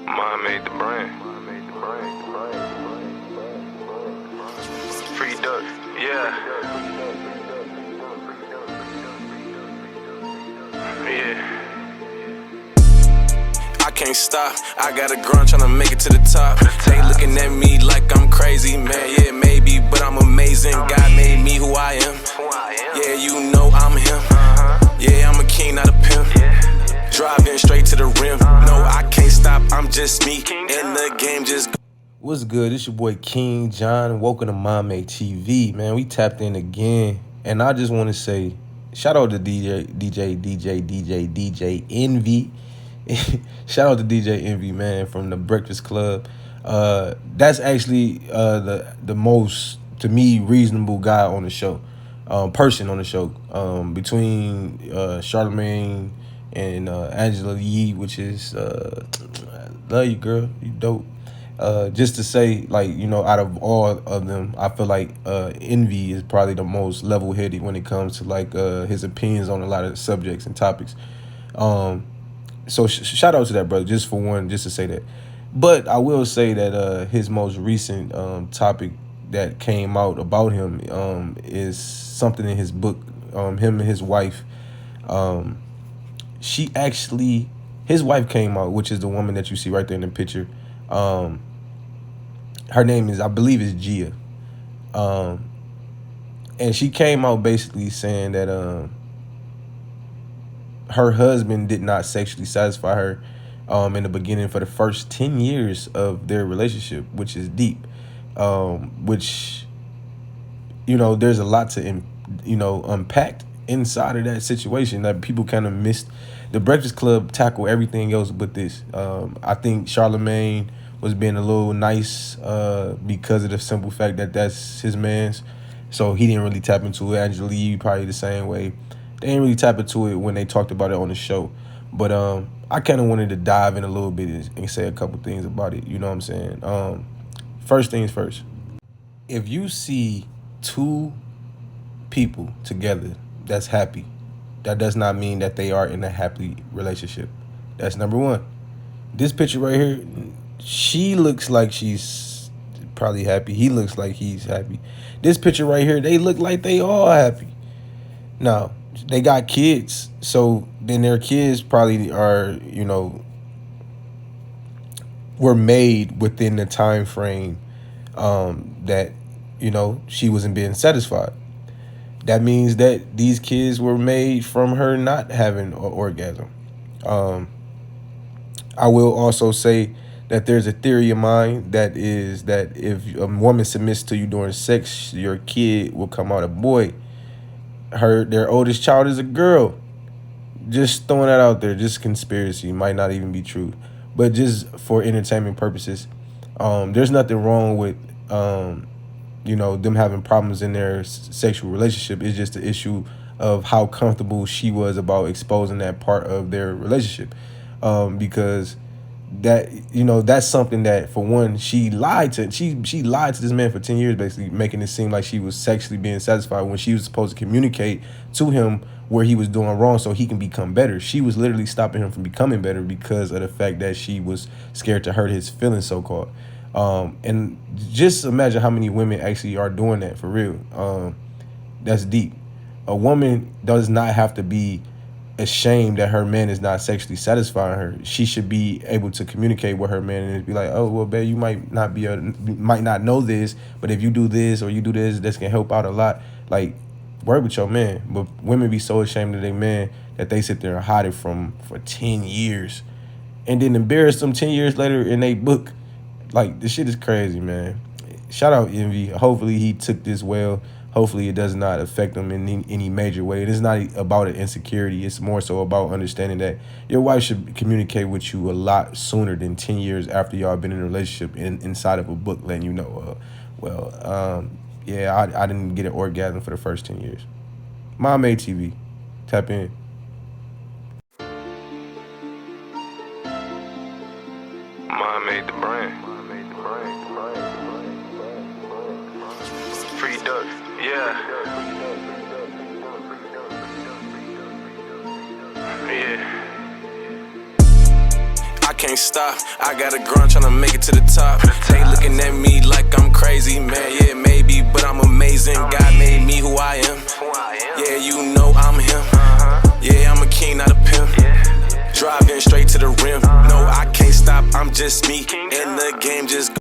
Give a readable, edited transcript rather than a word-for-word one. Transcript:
Mine made the brand. Free duck, yeah. Yeah. I can't stop, I got a grunt tryna make it to the top. They looking at me like I'm crazy, man, yeah, maybe, but I'm amazing. God made me who I am. Yeah, you know I'm him. Yeah, I'm a king, not a pimp. Driving straight to the rim. No, I can't stop, I'm just me. And the game just. What's good? It's your boy King John. Welcome to Mame TV, man. We tapped in again, and I just want to say, shout out to DJ Envy. Shout out to DJ Envy, man, from the Breakfast Club. That's actually the most, to me, reasonable guy on the show, person on the show. Between Charlamagne and Angela Yee, which is love you, girl, you dope. Just to say, like, you know, out of all of them, I feel like Envy is probably the most level-headed when it comes to like his opinions on a lot of subjects and topics. So shout out to that brother, just for one, just to say that. But I will say that his most recent topic that came out about him is something in his book. Him and his wife, his wife came out, which is the woman that you see right there in the picture. Her name is, I believe, is Gia. And she came out basically saying that her husband did not sexually satisfy her in the beginning for the first 10 years of their relationship, which is deep. Which, you know, there's a lot to, unpack inside of that situation that people kind of missed. The Breakfast Club tackled everything else but this. I think Charlamagne was being a little nice because of the simple fact that that's his man's. So he didn't really tap into it. Angela Yee probably the same way. They didn't really tap into it when they talked about it on the show. But I kind of wanted to dive in a little bit and say a couple things about it. You know what I'm saying? First things first. If you see two people together that's happy, that does not mean that they are in a happy relationship. That's number one. This picture right here, she looks like she's probably happy. He looks like he's happy. This picture right here, they look like they all happy. Now, they got kids, so then their kids probably are, were made within the time frame that, she wasn't being satisfied. That means that these kids were made from her not having an orgasm. I will also say that there's a theory of mine that is that if a woman submits to you during sex, your kid will come out a boy. Their oldest child is a girl. Just throwing that out there, just conspiracy, might not even be true, but just for entertainment purposes. There's nothing wrong with them having problems in their sexual relationship. It's just the issue of how comfortable she was about exposing that part of their relationship, because that's something that, for one, she lied to this man for 10 years, basically making it seem like she was sexually being satisfied when she was supposed to communicate to him where he was doing wrong so he can become better. She was literally stopping him from becoming better because of the fact that she was scared to hurt his feelings, so-called. And just imagine how many women actually are doing that for real. That's deep. A woman does not have to be ashamed that her man is not sexually satisfying her. She should be able to communicate with her man and be like, oh, well, babe, you might not know this, but if you do this or you do this can help out a lot. Like, work with your man. But women be so ashamed of their man that they sit there and hide it for 10 years and then embarrass them 10 years later in a book. Like, this shit is crazy, man. Shout out Envy. Hopefully he took this well. Hopefully it does not affect them in any major way. It is not about an insecurity. It's more so about understanding that your wife should communicate with you a lot sooner than 10 years after y'all been in a relationship inside of a book letting you know, I didn't get an orgasm for the first 10 years. Mame TV. Tap in. Mine made the brand. Free duck, yeah. Yeah. can't stop. I got a grind tryna make it to the top. They looking at me like I'm crazy, man. Yeah, maybe, but I'm amazing. God made me who I am. Yeah, you know I'm him. Yeah, I'm a king, not a pimp. Driving straight to the rim. No, I can't stop. I'm just me, and the game just